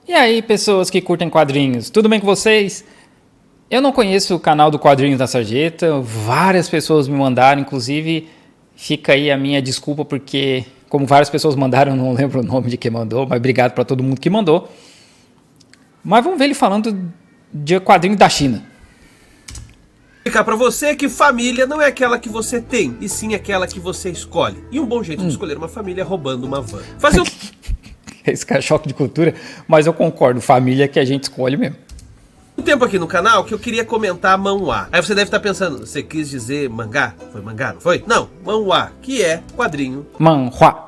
E aí, pessoas que curtem quadrinhos, tudo bem com vocês? Eu não conheço o canal do Quadrinhos da Sarjeta, várias pessoas me mandaram, inclusive fica aí a minha desculpa porque, como várias pessoas mandaram, eu não lembro o nome de quem mandou, mas obrigado para todo mundo que mandou. Mas vamos ver ele falando de quadrinhos da China. Explicar pra você que família não é aquela que você tem, e sim aquela que você escolhe. E um bom jeito de escolher uma família é roubando uma van. Fazer Esse cara é choque de cultura, mas eu concordo, família é que a gente escolhe mesmo. um tempo aqui no canal que eu queria comentar manhwa. Aí você deve estar pensando, você quis dizer mangá? Foi mangá, não foi? Não, manhwa, que é quadrinho Manhua.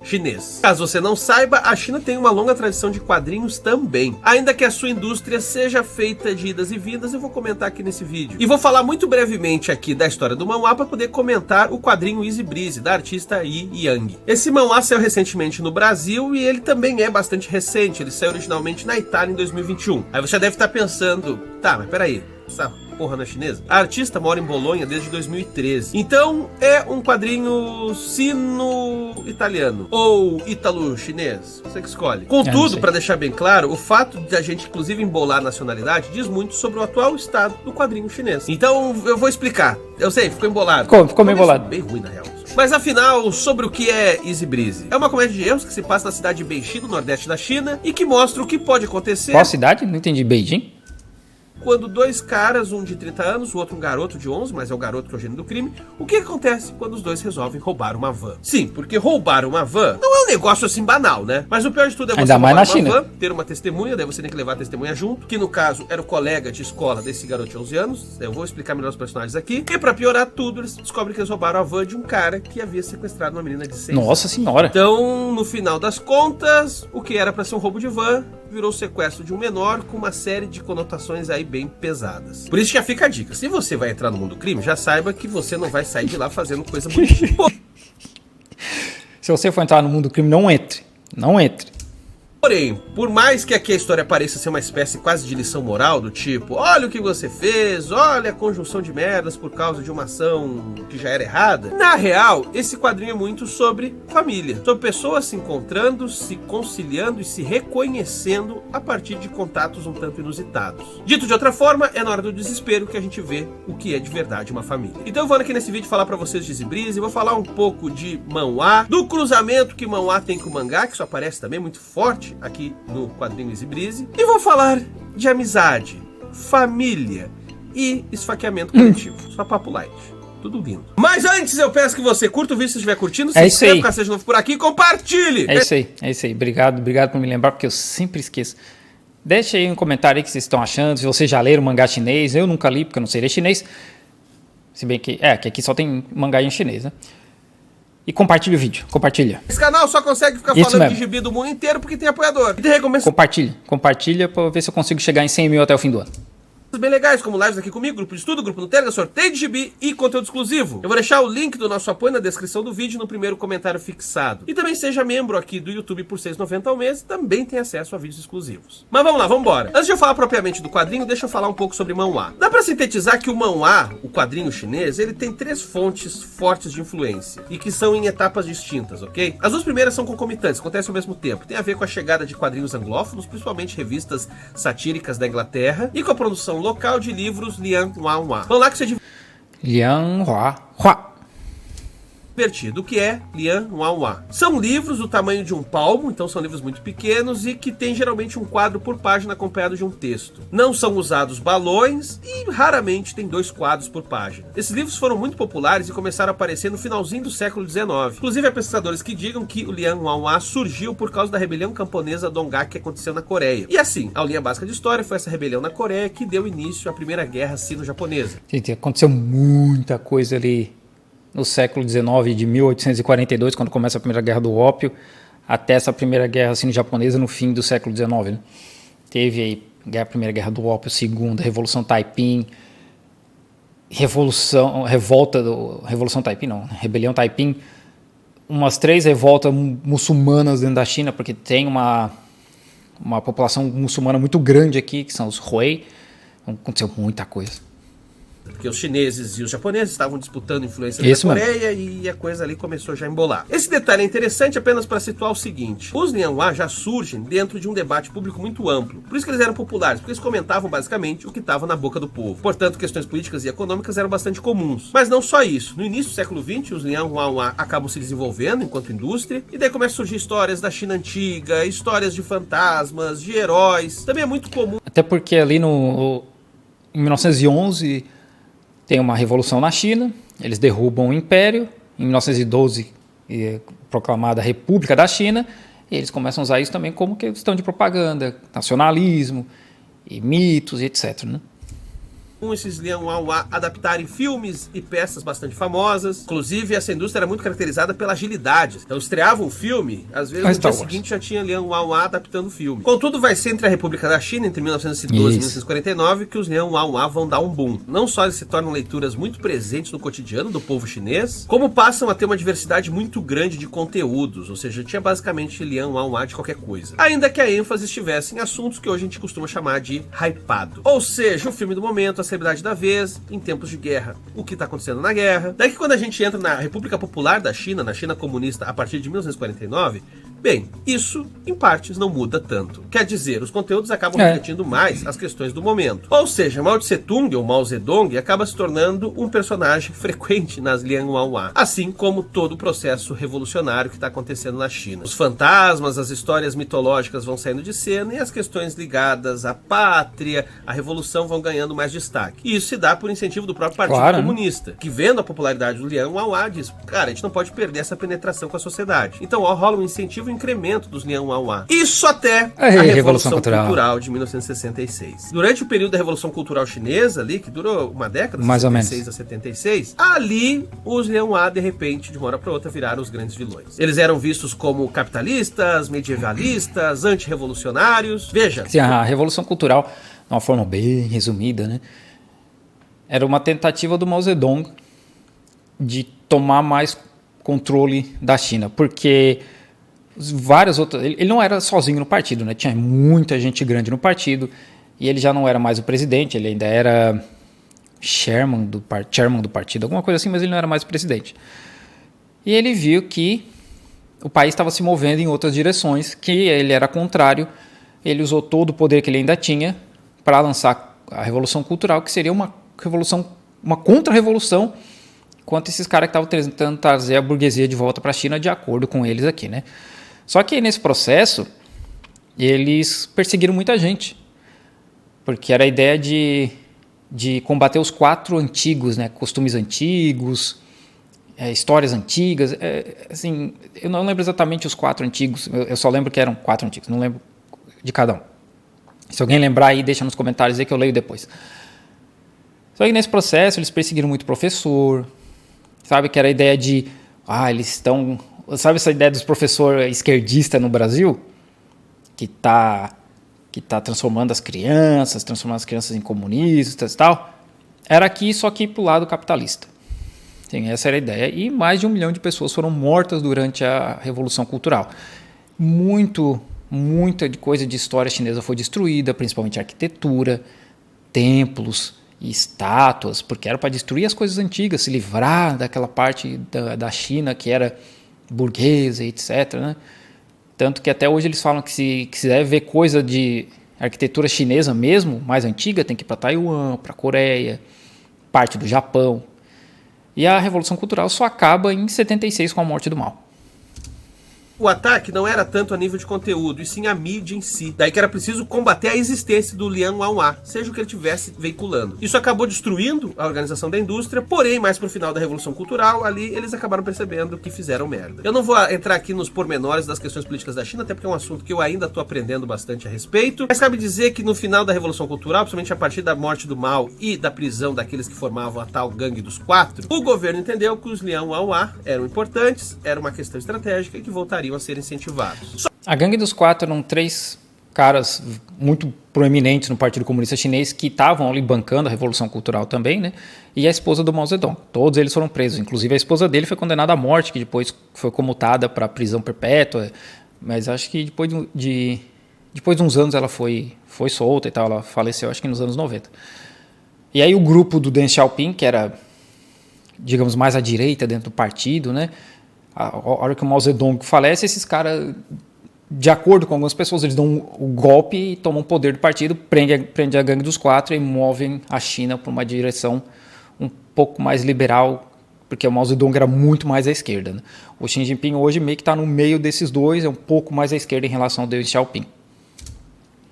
chinês. Caso você não saiba, a China tem uma longa tradição de quadrinhos também. Ainda que a sua indústria seja feita de idas e vindas, eu vou comentar aqui nesse vídeo. E vou falar muito brevemente aqui da história do manhwa para poder comentar o quadrinho Easy Breezy, da artista Yi Yang. Esse manhwa saiu recentemente no Brasil e ele também é bastante recente. Ele saiu originalmente na Itália em 2021. Aí você deve estar pensando, tá, mas peraí, essa porra não é chinesa? A artista mora em Bolonha desde 2013. Então é um quadrinho sino-italiano ou ítalo-chinês, você que escolhe. Contudo, para deixar bem claro, o fato de a gente inclusive embolar a nacionalidade diz muito sobre o atual estado do quadrinho chinês. Então eu vou explicar. Eu sei, ficou embolado. Ficou meio embolado. Bem ruim na real. Mas afinal, sobre o que é Easy Breezy? É uma comédia de erros que se passa na cidade de Beijing, no nordeste da China, e que mostra o que pode acontecer. Qual cidade? Não entendi. Beijing? Quando dois caras, um de 30 anos, o outro um garoto de 11, mas é o garoto que é o gênio do crime, o que acontece quando os dois resolvem roubar uma van? Sim, porque roubar uma van não é um negócio assim banal, né? Mas o pior de tudo é você ainda mais roubar na uma China. van, ter uma testemunha, daí você tem que levar a testemunha junto, que no caso era o colega de escola desse garoto de 11 anos, eu vou explicar melhor os personagens aqui, e pra piorar tudo, eles descobrem que eles roubaram a van de um cara que havia sequestrado uma menina de 6 anos. Nossa senhora. Então, no final das contas, o que era pra ser um roubo de van virou o sequestro de um menor com uma série de conotações aí bem pesadas. Por isso já fica a dica, se você vai entrar no mundo do crime, já saiba que você não vai sair de lá fazendo coisa bonitinha. Se você for entrar no mundo do crime, não entre. Não entre. Porém, por mais que aqui a história pareça ser uma espécie quase de lição moral, do tipo, olha o que você fez, olha a conjunção de merdas por causa de uma ação que já era errada, na real, esse quadrinho é muito sobre família, sobre pessoas se encontrando, se conciliando e se reconhecendo a partir de contatos um tanto inusitados. Dito de outra forma, é na hora do desespero que a gente vê o que é de verdade uma família. Então eu vou aqui nesse vídeo falar pra vocês de Easy Breezy, vou falar um pouco de manhwa, do cruzamento que manhwa tem com o mangá, que isso aparece também muito forte aqui no quadrinho Easy Breezy, e vou falar de amizade, família e esfaqueamento coletivo. Só papo light. Tudo lindo. Mas antes eu peço que você curta o vídeo se estiver curtindo, se inscreva, caso seja novo por aqui, e compartilhe! É isso aí. Obrigado por me lembrar, porque eu sempre esqueço. Deixa aí um comentário aí que vocês estão achando, se vocês já leram mangá chinês. Eu nunca li, porque eu não sei ler chinês. Se bem que que aqui só tem mangá em chinês, né? E compartilha o vídeo, compartilha. Esse canal só consegue ficar Isso falando mesmo. de gibi do mundo inteiro porque tem apoiador. E tem recompensa Compartilha pra ver se eu consigo chegar em 100 mil até o fim do ano. bem legais, como lives aqui comigo, grupo de estudo, grupo no Telegram, sorteio de gibi e conteúdo exclusivo. Eu vou deixar o link do nosso apoio na descrição do vídeo, no primeiro comentário fixado. E também seja membro aqui do YouTube por R$ 6,90 ao mês, também tem acesso a vídeos exclusivos. Mas vamos lá, vamos embora. Antes de eu falar propriamente do quadrinho, deixa eu falar um pouco sobre manhwa. Dá pra sintetizar que o manhwa, o quadrinho chinês, ele tem 3 fontes fortes de influência, e que são em etapas distintas, ok? As 2 primeiras são concomitantes, acontecem ao mesmo tempo. Tem a ver com a chegada de quadrinhos anglófonos, principalmente revistas satíricas da Inglaterra, e com a produção local de livros Lian Hua Hua. Vamos lá que você Lian Hua Hua. divertido. O que é Lian Hua Hua? São livros do tamanho de um palmo, então são livros muito pequenos e que tem geralmente um quadro por página acompanhado de um texto. Não são usados balões e raramente tem 2 quadros por página. Esses livros foram muito populares e começaram a aparecer no finalzinho do século XIX. Inclusive há pesquisadores que digam que o Lian Hua Hua surgiu por causa da rebelião camponesa Donggak que aconteceu na Coreia. E assim, a linha básica de história foi essa rebelião na Coreia que deu início à Primeira Guerra Sino-Japonesa. Gente, aconteceu muita coisa ali no século XIX, de 1842, quando começa a Primeira Guerra do Ópio, até essa Primeira Guerra Sino-Japonesa no fim do século XIX. Né? Teve aí a Primeira Guerra do Ópio, Segunda, Revolução Taiping, Revolução Taiping não, Rebelião Taiping, umas 3 revoltas muçulmanas dentro da China, porque tem uma população muçulmana muito grande aqui, que são os Hui. Então, aconteceu muita coisa. porque os chineses e os japoneses estavam disputando influência Isso da mesmo. Coreia e a coisa ali começou já a embolar. Esse detalhe é interessante apenas para situar o seguinte: os Lianhua já surgem dentro de um debate público muito amplo. Por isso que eles eram populares, porque eles comentavam basicamente o que estava na boca do povo. Portanto, questões políticas e econômicas eram bastante comuns. Mas não só isso. No início do século XX, os Lianhua acabam se desenvolvendo enquanto indústria, e daí começam a surgir histórias da China antiga, histórias de fantasmas, de heróis. Também é muito comum. Até porque ali em 1911 tem uma revolução na China, eles derrubam o Império, em 1912 é proclamada a República da China, e eles começam a usar isso também como questão de propaganda, nacionalismo, e mitos, e etc. Né? Esses Lianhua adaptarem filmes e peças bastante famosas. Inclusive, essa indústria era muito caracterizada pela agilidade. Então, estreava um filme, às vezes no dia seguinte já tinha Lianhua adaptando o filme. Contudo, vai ser entre a República da China, entre 1912 e 1949, que os Lianhua vão dar um boom. Não só eles se tornam leituras muito presentes no cotidiano do povo chinês, como passam a ter uma diversidade muito grande de conteúdos, ou seja, tinha basicamente Lianhua de qualquer coisa. Ainda que a ênfase estivesse em assuntos que hoje a gente costuma chamar de hypado. Ou seja, o filme do momento, a celebridade da vez, em tempos de guerra, o que está acontecendo na guerra. Daí que quando a gente entra na República Popular da China, na China comunista, a partir de 1949, bem, isso em partes não muda tanto. Quer dizer, os conteúdos acabam refletindo mais as questões do momento. Ou seja, Mao Tse Tung, ou Mao Zedong, acaba se tornando um personagem frequente nas Lianhua, assim como todo o processo revolucionário que está acontecendo na China. Os fantasmas, as histórias mitológicas vão saindo de cena e as questões ligadas à pátria, à revolução vão ganhando mais destaque. E isso se dá por incentivo do próprio Partido Comunista, que vendo a popularidade do Lianhua diz, cara, a gente não pode perder essa penetração com a sociedade. Então rola um incentivo e um incremento dos Lianhua. Isso até a Revolução Cultural de 1966. Durante o período da Revolução Cultural Chinesa ali, que durou uma década, mais 66 a 76, ali os Lianhua, de repente, de uma hora para outra, viraram os grandes vilões. Eles eram vistos como capitalistas, medievalistas, antirrevolucionários. Veja. Sim, a Revolução Cultural, de uma forma bem resumida, né? Era uma tentativa do Mao Zedong de tomar mais controle da China, porque várias outras... Ele não era sozinho no partido, né? Tinha muita gente grande no partido, e ele já não era mais o presidente, ele ainda era chairman do partido, alguma coisa assim, mas ele não era mais o presidente. E ele viu que o país estava se movendo em outras direções, que ele era contrário, ele usou todo o poder que ele ainda tinha para lançar a Revolução Cultural, que seria uma contra-revolução contra esses caras que estavam tentando trazer a burguesia de volta para a China, de acordo com eles aqui, né? Só que nesse processo, eles perseguiram muita gente, porque era a ideia de combater os 4 antigos, né? Costumes antigos, histórias antigas, assim, eu não lembro exatamente os 4 antigos, eu só lembro que eram 4 antigos, não lembro de cada um. Se alguém lembrar aí, deixa nos comentários aí que eu leio depois. Só que nesse processo eles perseguiram muito professor, sabe, que era a ideia de, eles estão, sabe essa ideia dos professores esquerdistas no Brasil, que tá transformando as crianças em comunistas e tal, era aqui, só que pro lado capitalista. Sim, essa era a ideia, e mais de 1 milhão de pessoas foram mortas durante a Revolução Cultural. Muita coisa de história chinesa foi destruída, principalmente arquitetura, templos e estátuas, porque era para destruir as coisas antigas, se livrar daquela parte da China que era burguesa, etc. Né? Tanto que até hoje eles falam que se quiser ver coisa de arquitetura chinesa mesmo, mais antiga, tem que ir para Taiwan, para a Coreia, parte do Japão. E a Revolução Cultural só acaba em 76 com a morte do Mao. O ataque não era tanto a nível de conteúdo, e sim a mídia em si. Daí que era preciso combater a existência do Lianhua, seja o que ele estivesse veiculando. Isso acabou destruindo a organização da indústria, porém, mais pro final da Revolução Cultural, ali eles acabaram percebendo que fizeram merda. Eu não vou entrar aqui nos pormenores das questões políticas da China, até porque é um assunto que eu ainda estou aprendendo bastante a respeito, mas cabe dizer que no final da Revolução Cultural, principalmente a partir da morte do Mao e da prisão daqueles que formavam a tal gangue dos 4, o governo entendeu que os Lianhua eram importantes, era uma questão estratégica e que voltaria a ser incentivados. A Gangue dos 4 eram 3 caras muito proeminentes no Partido Comunista Chinês que estavam ali bancando a Revolução Cultural também, né? E a esposa do Mao Zedong. Todos eles foram presos. Inclusive a esposa dele foi condenada à morte, que depois foi comutada para prisão perpétua. Mas acho que depois de uns anos ela foi solta e tal. Ela faleceu, acho que nos anos 90. E aí o grupo do Deng Xiaoping, que era, digamos, mais à direita dentro do partido, né? A hora que o Mao Zedong falece, esses caras, de acordo com algumas pessoas, eles dão o golpe e tomam o poder do partido, prende a gangue dos quatro e movem a China para uma direção um pouco mais liberal, porque o Mao Zedong era muito mais à esquerda, né? O Xi Jinping hoje meio que está no meio desses dois, é um pouco mais à esquerda em relação ao Deng Xiaoping.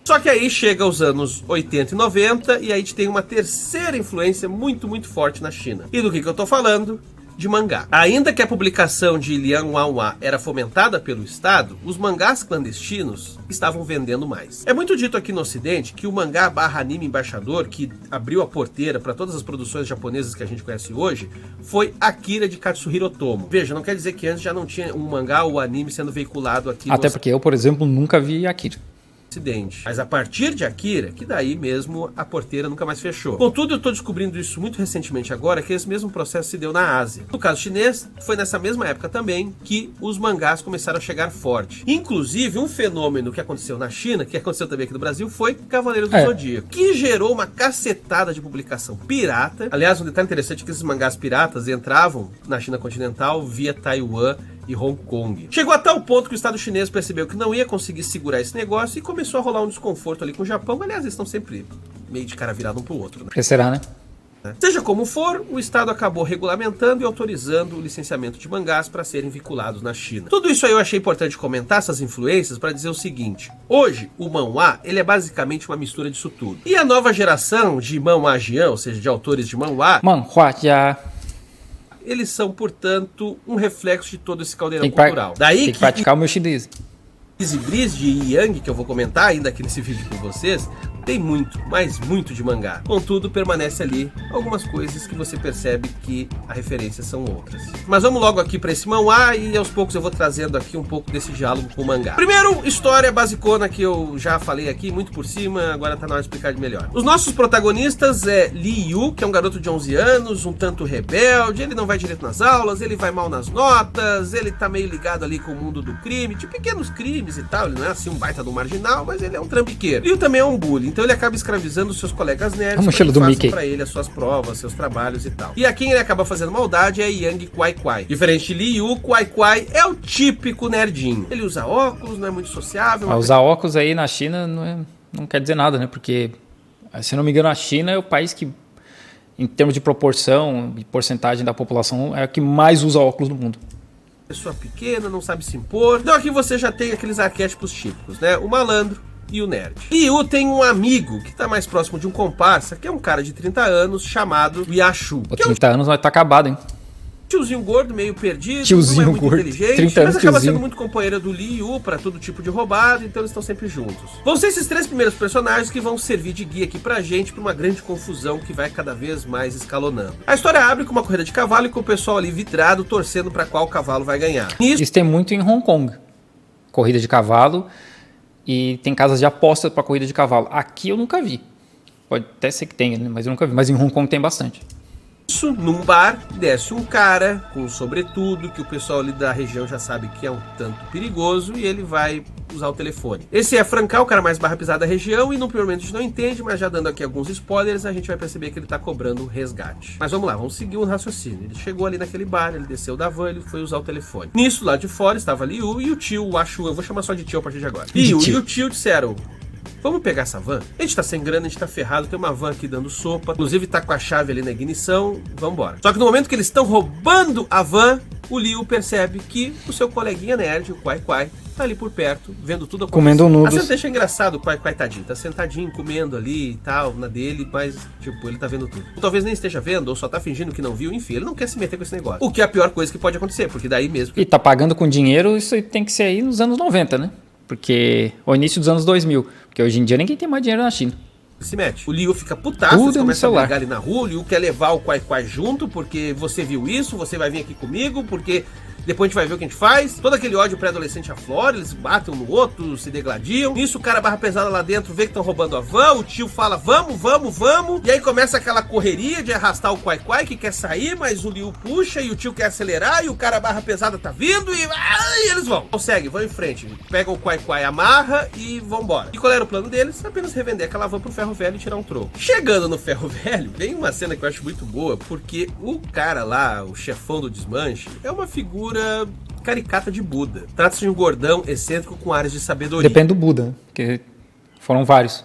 Só que aí chega os anos 80 e 90 e aí a gente tem uma terceira influência muito, muito forte na China. E do que eu tô falando? De mangá. Ainda que a publicação de Liang Wanhua era fomentada pelo Estado, os mangás clandestinos estavam vendendo mais. É muito dito aqui no Ocidente que o mangá / anime embaixador, que abriu a porteira para todas as produções japonesas que a gente conhece hoje, foi Akira de Katsuhiro Otomo. Veja, não quer dizer que antes já não tinha um mangá ou anime sendo veiculado aqui Até porque eu, por exemplo, nunca vi Akira. Mas a partir de Akira, que daí mesmo a porteira nunca mais fechou. Contudo, eu estou descobrindo isso muito recentemente agora, que esse mesmo processo se deu na Ásia. No caso chinês, foi nessa mesma época também que os mangás começaram a chegar forte. Inclusive, um fenômeno que aconteceu na China, que aconteceu também aqui no Brasil, foi Cavaleiro do Zodíaco, que gerou uma cacetada de publicação pirata. Aliás, um detalhe interessante é que esses mangás piratas entravam na China continental via Taiwan e Hong Kong. Chegou a tal ponto que o Estado chinês percebeu que não ia conseguir segurar esse negócio e começou a rolar um desconforto ali com o Japão. Aliás, eles estão sempre meio de cara virado um pro outro, né? Por que será, né? Seja como for, o Estado acabou regulamentando e autorizando o licenciamento de mangás para serem vinculados na China. Tudo isso aí eu achei importante comentar, essas influências, para dizer o seguinte: hoje, o manhwa, ele é basicamente uma mistura disso tudo. E a nova geração de manhwajian, ou seja, de autores de manhwa, eles são, portanto, um reflexo de todo esse caldeirão cultural. Daí tem que praticar o meu chinês. Easy Breeze de Yang, que eu vou comentar ainda aqui nesse vídeo com vocês, tem muito, mas muito de mangá. Contudo, permanece ali algumas coisas que você percebe que a referência são outras. Mas vamos logo aqui para esse manhwa e aos poucos eu vou trazendo aqui um pouco desse diálogo com o mangá. Primeiro, história basicona que eu já falei aqui, muito por cima, agora tá na hora de explicar de melhor. Os nossos protagonistas é Li Yu, que é um garoto de 11 anos, um tanto rebelde, ele não vai direito nas aulas, ele vai mal nas notas, ele tá meio ligado ali com o mundo do crime, de pequenos crimes e tal, ele não é assim um baita do marginal, mas ele é um trambiqueiro. Liu também é um bully, então ele acaba escravizando os seus colegas nerds para que façam para ele as suas provas, seus trabalhos e tal. E a quem ele acaba fazendo maldade é Yang Kwai Kwai. Diferente de Li Yu, Kwai Kwai é o típico nerdinho. Ele usa óculos, não é muito sociável. Usar óculos aí na China não quer dizer nada, né? Porque, se não me engano, a China é o país que, em termos de proporção e porcentagem da população, é o que mais usa óculos no mundo. Pessoa pequena, não sabe se impor. Então aqui você já tem aqueles arquétipos típicos, né? O malandro e o nerd. Liu tem um amigo que tá mais próximo de um comparsa, que é um cara de 30 anos chamado Yashu. Pô, 30 anos vai estar acabado, hein? Tiozinho gordo, meio perdido, tiozinho não é muito gordo, inteligente, 30 anos, mas acaba tiozinho. sendo muito companheiro do Liu pra todo tipo de roubada, então eles estão sempre juntos. Vão ser esses três primeiros personagens que vão servir de guia aqui pra gente pra uma grande confusão que vai cada vez mais escalonando. A história abre com uma corrida de cavalo e com o pessoal ali vidrado torcendo pra qual cavalo vai ganhar. Isso tem muito em Hong Kong. Corrida de cavalo e tem casas de apostas pra corrida de cavalo. Aqui eu nunca vi. Pode até ser que tenha, né? Mas eu nunca vi. Mas em Hong Kong tem bastante. Isso, num bar, desce um cara com um sobretudo, que o pessoal ali da região já sabe que é um tanto perigoso, e ele vai usar o telefone. Esse é Francal, o cara mais barra pisada da região, e no primeiro momento a gente não entende, mas já dando aqui alguns spoilers, a gente vai perceber que ele tá cobrando resgate. Mas vamos lá, vamos seguir o raciocínio. Ele chegou ali naquele bar, ele desceu da van, ele foi usar o telefone. Nisso, lá de fora, estava Liu e o tio, o Ashu, eu vou chamar só de tio a partir de agora. Liu e o tio disseram: vamos pegar essa van? A gente tá sem grana, a gente tá ferrado, tem uma van aqui dando sopa, inclusive tá com a chave ali na ignição, vambora. Só que no momento que eles estão roubando a van, o Liu percebe que o seu coleguinha nerd, o Kwai Kwai, tá ali por perto, vendo tudo acontecer. Comendo nudos. Assim deixa engraçado o Kwai Kwai tadinho, tá sentadinho, comendo ali e tal, na dele, mas, tipo, ele tá vendo tudo. Ou talvez nem esteja vendo, ou só tá fingindo que não viu, enfim, ele não quer se meter com esse negócio. O que é a pior coisa que pode acontecer, porque daí mesmo... E tá pagando com dinheiro, isso tem que ser aí nos anos 90, né? Porque o início dos anos 2000, porque hoje em dia ninguém tem mais dinheiro na China. Se mete. O Liu fica putaço, Tudo começa a celular. brigar ali na rua, o Liu quer levar o Kwai Kwai junto, porque você viu isso, você vai vir aqui comigo, porque depois a gente vai ver o que a gente faz. Todo aquele ódio pré-adolescente aflora, eles batem um no outro, se degladiam. Nisso o cara barra pesada lá dentro vê que estão roubando a van, o tio fala vamos, e aí começa aquela correria de arrastar o Quai-Quai que quer sair, mas o Liu puxa e o tio quer acelerar e o cara barra pesada tá vindo e eles vão. Conseguem, vão em frente, pegam o Quai-Quai, amarra e vão embora. E qual era o plano deles? Apenas revender aquela van pro ferro velho e tirar um troco. Chegando no ferro velho, vem uma cena que eu acho muito boa, porque o cara lá, o chefão do desmanche, é uma figura caricata de Buda. Trata-se de um gordão excêntrico com áreas de sabedoria. Depende do Buda, porque foram vários.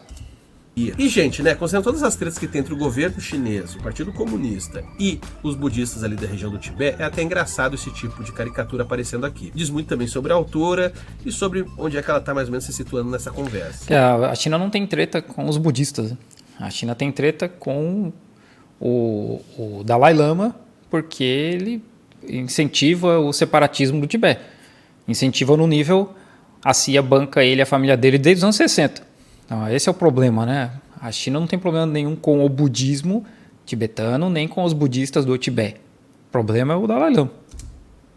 E, gente, né, considerando todas as tretas que tem entre o governo chinês, o Partido Comunista e os budistas ali da região do Tibete, é até engraçado esse tipo de caricatura aparecendo aqui. Diz muito também sobre a autora e sobre onde é que ela tá mais ou menos se situando nessa conversa. A China não tem treta com os budistas. A China tem treta com o Dalai Lama, porque ele incentiva o separatismo do Tibete. Incentiva no nível, a CIA banca ele e a família dele desde os anos 60. Então, esse é o problema, né? A China não tem problema nenhum com o budismo tibetano, nem com os budistas do Tibete. O problema é o Dalai Lama.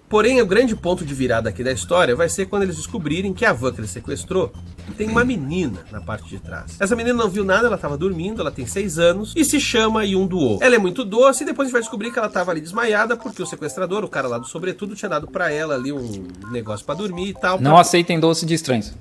Porém, o grande ponto de virada aqui da história vai ser quando eles descobrirem que a van que ele sequestrou tem uma menina na parte de trás. Essa menina não viu nada, ela estava dormindo, ela tem 6 anos e se chama Yunduo. Ela é muito doce e depois a gente vai descobrir que ela estava ali desmaiada porque o sequestrador, o cara lá do sobretudo, tinha dado para ela ali um negócio para dormir e tal. Não aceitem doce de estranhos.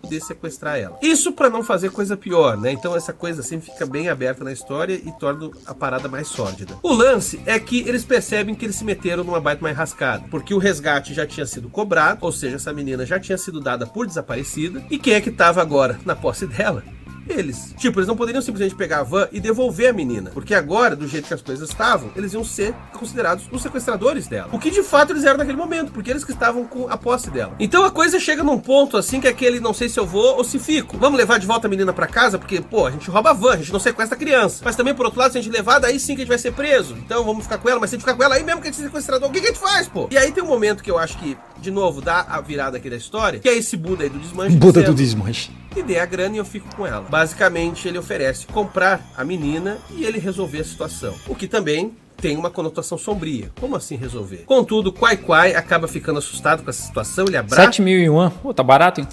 De sequestrar ela. Isso pra não fazer coisa pior, né? Então essa coisa assim fica bem aberta na história e torna a parada mais sórdida. O lance é que eles percebem que eles se meteram numa baita mais rascada, porque o resgate já tinha sido cobrado, ou seja, essa menina já tinha sido dada por desaparecida, e quem é que tava agora na posse dela? Eles. Tipo, eles não poderiam simplesmente pegar a van e devolver a menina. Porque agora, do jeito que as coisas estavam, eles iam ser considerados os sequestradores dela. O que de fato eles eram naquele momento, porque eles que estavam com a posse dela. Então a coisa chega num ponto assim que é aquele não sei se eu vou ou se fico. Vamos levar de volta a menina pra casa, porque, pô, a gente rouba a van, a gente não sequestra a criança. Mas também, por outro lado, se a gente levar, daí sim que a gente vai ser preso. Então vamos ficar com ela, mas se a gente ficar com ela aí mesmo que a gente é sequestrador, o que a gente faz, pô? E aí tem um momento que eu acho que, de novo, dá a virada aqui da história, que é esse Buda aí do desmanche. Buda do desmanche. Me dê a grana e eu fico com ela. Basicamente, ele oferece comprar a menina e ele resolver a situação. O que também tem uma conotação sombria. Como assim resolver? Contudo, Quai-Quai acaba ficando assustado com essa situação, ele abraça 7.000 yuan. Pô, tá barato, hein?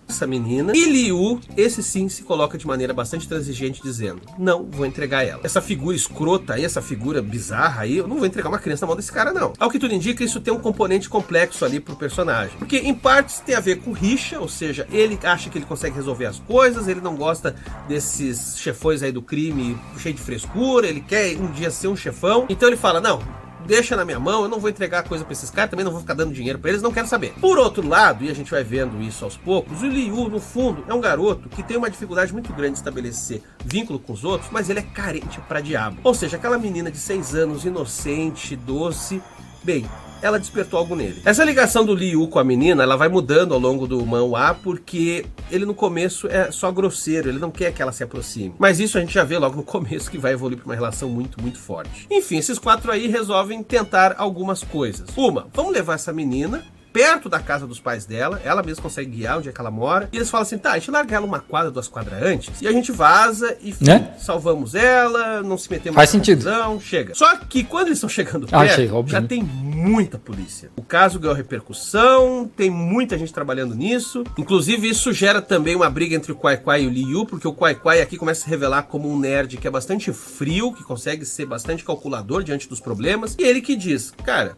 essa menina. E Liu, esse sim, se coloca de maneira bastante transigente, dizendo: não vou entregar ela. Essa figura escrota aí, essa figura bizarra aí, eu não vou entregar uma criança na mão desse cara, não. Ao que tudo indica, isso tem um componente complexo ali pro personagem. Porque, em partes, tem a ver com rixa, ou seja, ele acha que ele consegue resolver as coisas, ele não gosta desses chefões aí do crime cheio de frescura, ele quer um dia ser um chefão. Então ele fala: não, deixa na minha mão, eu não vou entregar a coisa pra esses caras, também não vou ficar dando dinheiro pra eles, não quero saber. Por outro lado, e a gente vai vendo isso aos poucos, o Liu, no fundo, é um garoto que tem uma dificuldade muito grande de estabelecer vínculo com os outros, mas ele é carente pra diabo. Ou seja, aquela menina de 6 anos, inocente, doce, bem, ela despertou algo nele. Essa ligação do Liu com a menina, ela vai mudando ao longo do manhwa, porque ele no começo é só grosseiro, ele não quer que ela se aproxime. Mas isso a gente já vê logo no começo, que vai evoluir para uma relação muito, muito forte. Enfim, esses 4 aí resolvem tentar algumas coisas. Uma, vamos levar essa menina perto da casa dos pais dela, ela mesma consegue guiar onde é que ela mora, e eles falam assim: tá, a gente larga ela 1 quadra, 2 quadras antes, e a gente vaza e salvamos ela, não se metemos Faz sentido. Confusão, chega. Só que quando eles estão chegando perto, chega, já tem muita polícia. O caso ganhou repercussão, tem muita gente trabalhando nisso, inclusive isso gera também uma briga entre o Quai-Quai e o Liu, porque o Quai-Quai aqui começa a se revelar como um nerd que é bastante frio, que consegue ser bastante calculador diante dos problemas, e ele que diz: cara,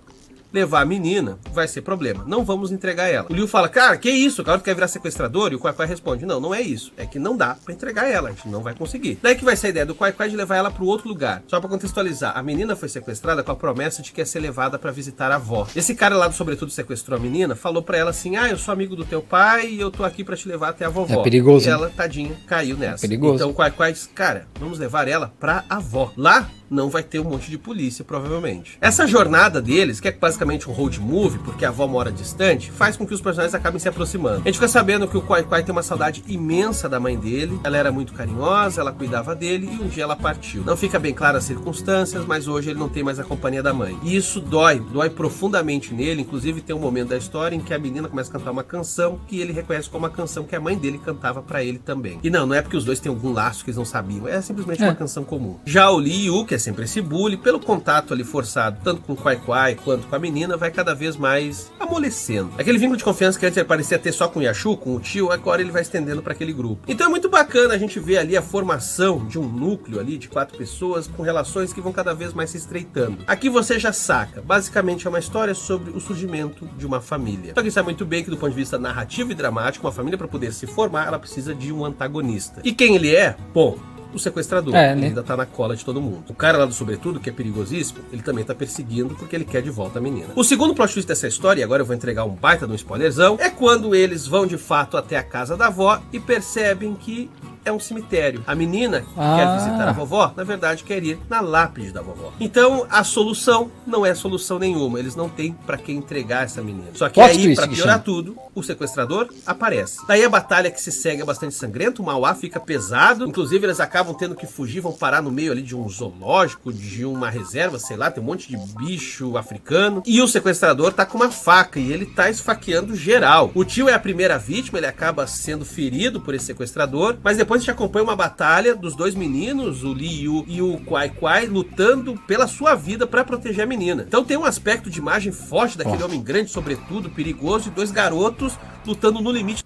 levar a menina vai ser problema, não vamos entregar ela. O Liu fala: cara, que isso? O cara quer virar sequestrador? E o Quai-Quai responde: não, não é isso, é que não dá pra entregar ela, a gente não vai conseguir. Daí que vai ser a ideia do Quai-Quai de levar ela pro outro lugar. Só pra contextualizar, a menina foi sequestrada com a promessa de que ia ser levada pra visitar a avó. Esse cara lá do sobretudo sequestrou a menina, falou pra ela assim: ah, eu sou amigo do teu pai e eu tô aqui pra te levar até a vovó. É perigoso. E ela, tadinha, caiu nessa. É perigoso. Então o Quai-Quai diz: cara, vamos levar ela pra avó. Lá não vai ter um monte de polícia, provavelmente. Essa jornada deles, que é basicamente um road movie, porque a avó mora distante, faz com que os personagens acabem se aproximando. A gente fica sabendo que o Quai-Quai tem uma saudade imensa da mãe dele, ela era muito carinhosa, ela cuidava dele e um dia ela partiu. Não fica bem claro as circunstâncias, mas hoje ele não tem mais a companhia da mãe. E isso dói profundamente nele. Inclusive tem um momento da história em que a menina começa a cantar uma canção que ele reconhece como a canção que a mãe dele cantava pra ele também. E não é porque os dois têm algum laço que eles não sabiam, é simplesmente uma canção comum. Já o Liu, que ter sempre esse bullying, pelo contato ali forçado, tanto com o Quai-Quai quanto com a menina, vai cada vez mais amolecendo. Aquele vínculo de confiança que antes ele parecia ter só com o Yashu, com o tio, agora ele vai estendendo para aquele grupo. Então é muito bacana a gente ver ali a formação de um núcleo ali de 4 pessoas com relações que vão cada vez mais se estreitando. Aqui você já saca, basicamente é uma história sobre o surgimento de uma família. Só que sabe muito bem que do ponto de vista narrativo e dramático, uma família para poder se formar, ela precisa de um antagonista. E quem ele é? Bom, o sequestrador, ele ainda tá na cola de todo mundo. O cara lá do Sobretudo, que é perigosíssimo, ele também tá perseguindo porque ele quer de volta a menina. O segundo plot twist dessa história, e agora eu vou entregar um baita de um spoilerzão, é quando eles vão de fato até a casa da avó e percebem que é um cemitério. A menina que quer visitar a vovó, na verdade quer ir na lápide da vovó. Então a solução não é solução nenhuma, eles não têm pra quem entregar essa menina. Só que aí, pra piorar tudo, o sequestrador aparece. Daí a batalha que se segue é bastante sangrenta, o Mauá fica pesado, inclusive eles acabam tendo que fugir, vão parar no meio ali de um zoológico, de uma reserva, sei lá, tem um monte de bicho africano, e o sequestrador tá com uma faca e ele tá esfaqueando geral. O tio é a primeira vítima, ele acaba sendo ferido por esse sequestrador, mas depois a gente acompanha uma batalha dos dois meninos, o Liu e o Quai-Quai, lutando pela sua vida para proteger a menina. Então tem um aspecto de imagem forte daquele homem grande, sobretudo, perigoso, e 2 garotos lutando no limite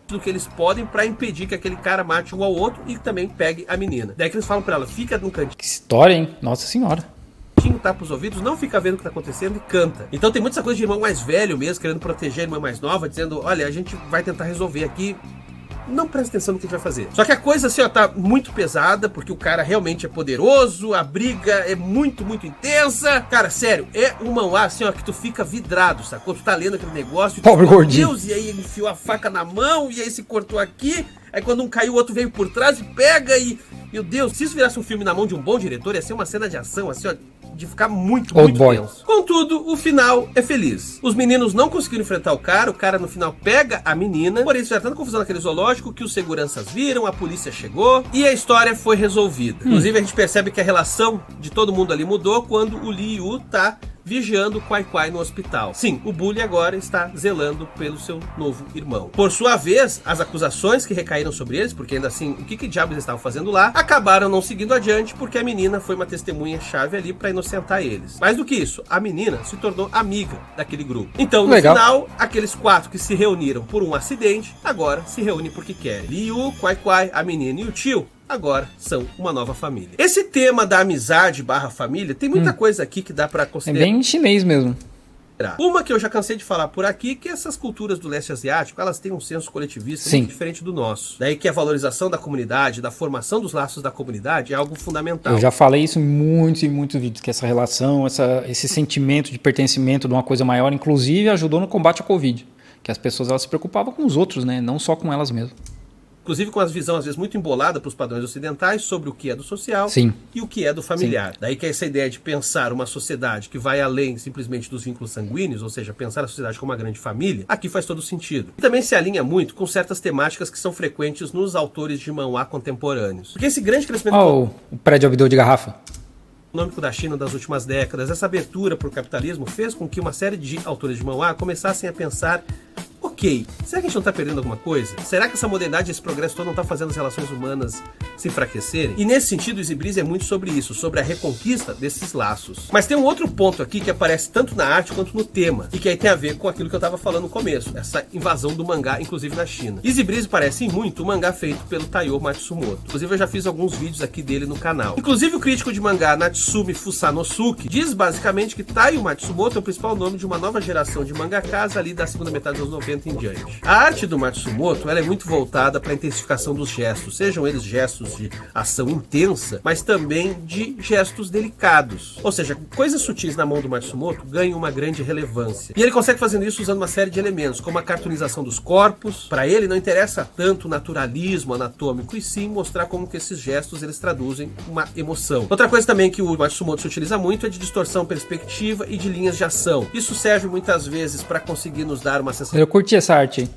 do que eles podem para impedir que aquele cara mate um ao outro e também pegue a menina. Daí que eles falam para ela, fica no cantinho. Que história, hein? Nossa senhora. Tapa os ouvidos, não fica vendo o que tá acontecendo e canta. Então tem muita coisa de irmão mais velho mesmo, querendo proteger a irmã mais nova, dizendo, olha, a gente vai tentar resolver aqui. Não presta atenção no que a gente vai fazer. Só que a coisa assim, ó, tá muito pesada, porque o cara realmente é poderoso, a briga é muito, muito intensa. Cara, sério, é um manhwa assim, ó, que tu fica vidrado, sacou? Tu tá lendo aquele negócio, pobre gordinho. Deus, e aí ele enfiou a faca na mão, e aí se cortou aqui. Aí quando um caiu, o outro veio por trás e pega e... Meu Deus, se isso virasse um filme na mão de um bom diretor, ia ser uma cena de ação, assim, ó, de ficar muito, muito tenso. Contudo, o final é feliz. Os meninos não conseguiram enfrentar o cara no final pega a menina, porém isso era tanta confusão naquele zoológico que os seguranças viram, a polícia chegou e a história foi resolvida. Inclusive a gente percebe que a relação de todo mundo ali mudou quando o Liu tá vigiando o Quai-Quai no hospital. Sim, o bully agora está zelando pelo seu novo irmão. Por sua vez, as acusações que recaíram sobre eles, porque ainda assim, o que diabos eles estavam fazendo lá, acabaram não seguindo adiante, porque a menina foi uma testemunha-chave ali para inocentar eles. Mais do que isso, a menina se tornou amiga daquele grupo. Então, no final, aqueles 4 que se reuniram por um acidente, agora se reúnem porque querem. Liu, Quai-Quai, a menina e o tio agora são uma nova família. Esse tema da amizade / família, tem muita coisa aqui que dá pra considerar. É bem chinês mesmo. Uma que eu já cansei de falar por aqui, que essas culturas do leste asiático, elas têm um senso coletivista muito diferente do nosso. Daí que a valorização da comunidade, da formação dos laços da comunidade é algo fundamental. Eu já falei isso em muitos vídeos, que essa relação, esse sentimento de pertencimento de uma coisa maior, inclusive ajudou no combate à Covid. Que as pessoas elas se preocupavam com os outros, né? Não só com elas mesmas. Inclusive com as visões, às vezes, muito embolada para os padrões ocidentais sobre o que é do social e o que é do familiar. Daí que essa ideia de pensar uma sociedade que vai além simplesmente dos vínculos sanguíneos, ou seja, pensar a sociedade como uma grande família, aqui faz todo sentido. E também se alinha muito com certas temáticas que são frequentes nos autores de manhwa contemporâneos. Porque esse grande crescimento... o prédio abridor de garrafa. Econômico da China das últimas décadas, essa abertura para o capitalismo fez com que uma série de autores de manhwa começassem a pensar: ok, será que a gente não está perdendo alguma coisa? Será que essa modernidade, esse progresso todo não está fazendo as relações humanas se enfraquecerem? E nesse sentido, o Easy Breezy é muito sobre isso, sobre a reconquista desses laços. Mas tem um outro ponto aqui que aparece tanto na arte quanto no tema, e que aí tem a ver com aquilo que eu estava falando no começo, essa invasão do mangá, inclusive na China. Easy Breezy parece muito um mangá feito pelo Taiyo Matsumoto. Inclusive eu já fiz alguns vídeos aqui dele no canal. Inclusive o crítico de mangá Natsumi Fusanosuke diz basicamente que Taiyo Matsumoto é o principal nome de uma nova geração de mangakas ali da segunda metade dos anos 90 em diante. A arte do Matsumoto ela é muito voltada para a intensificação dos gestos, sejam eles gestos de ação intensa, mas também de gestos delicados. Ou seja, coisas sutis na mão do Matsumoto ganham uma grande relevância. E ele consegue fazendo isso usando uma série de elementos, como a cartoonização dos corpos. Para ele não interessa tanto o naturalismo anatômico, e sim mostrar como que esses gestos eles traduzem uma emoção. Outra coisa também que o Matsumoto se utiliza muito é de distorção perspectiva e de linhas de ação. Isso serve muitas vezes para conseguir nos dar uma sensação... Eu curti essa arte aí.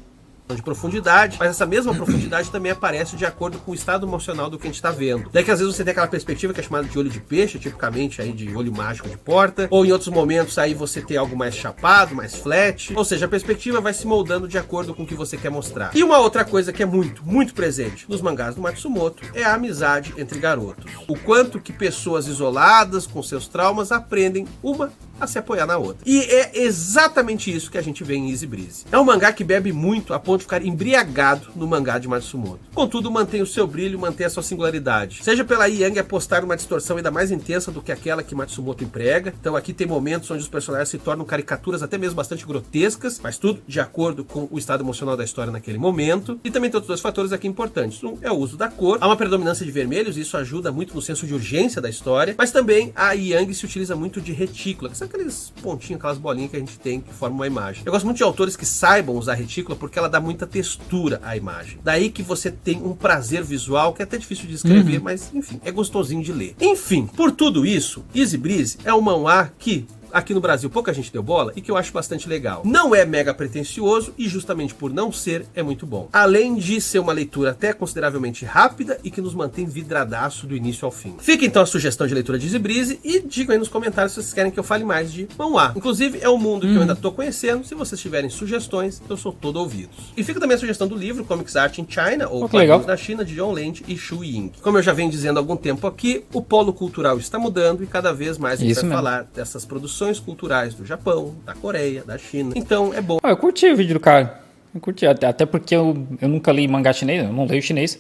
de profundidade, mas essa mesma profundidade também aparece de acordo com o estado emocional do que a gente está vendo. Daí que às vezes você tem aquela perspectiva que é chamada de olho de peixe, tipicamente aí de olho mágico de porta, ou em outros momentos aí você tem algo mais chapado, mais flat, ou seja, a perspectiva vai se moldando de acordo com o que você quer mostrar. E uma outra coisa que é muito presente nos mangás do Matsumoto é a amizade entre garotos. O quanto que pessoas isoladas com seus traumas aprendem uma a se apoiar na outra. E é exatamente isso que a gente vê em Easy Breeze. É um mangá que bebe muito a ponto de ficar embriagado no mangá de Matsumoto. Contudo, mantém o seu brilho, mantém a sua singularidade. Seja pela Yang apostar uma distorção ainda mais intensa do que aquela que Matsumoto emprega. Então aqui tem momentos onde os personagens se tornam caricaturas até mesmo bastante grotescas, mas tudo de acordo com o estado emocional da história naquele momento. E também tem outros dois fatores aqui importantes. Um é o uso da cor. Há uma predominância de vermelhos e isso ajuda muito no senso de urgência da história. Mas também a Yang se utiliza muito de retícula, que são aqueles pontinhos, aquelas bolinhas que a gente tem que formam uma imagem. Eu gosto muito de autores que saibam usar retícula porque ela dá muita textura à imagem. Daí que você tem um prazer visual que é até difícil de escrever, mas enfim, é gostosinho de ler. Enfim, por tudo isso, Easy Breeze é um manhwa que aqui no Brasil pouca gente deu bola e que eu acho bastante legal. Não é mega pretensioso e justamente por não ser, é muito bom. Além de ser uma leitura até consideravelmente rápida e que nos mantém vidradaço do início ao fim. Fica então a sugestão de leitura de Easy Breeze e digam aí nos comentários se vocês querem que eu fale mais de manhwa. Inclusive é um mundo que eu ainda tô conhecendo, se vocês tiverem sugestões, eu sou todo ouvidos. E fica também a sugestão do livro Comics Art in China, ou Quadrinhos da China, de John Land e Shu Ying. Como eu já venho dizendo há algum tempo aqui, o polo cultural está mudando e cada vez mais a gente vai falar dessas produções culturais do Japão, da Coreia, da China. Então é bom. Eu curti o vídeo do cara. Eu curti, até porque eu nunca li mangá chinês, eu não leio chinês.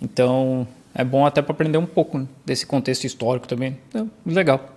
Então é bom até para aprender um pouco desse contexto histórico também. Então, legal.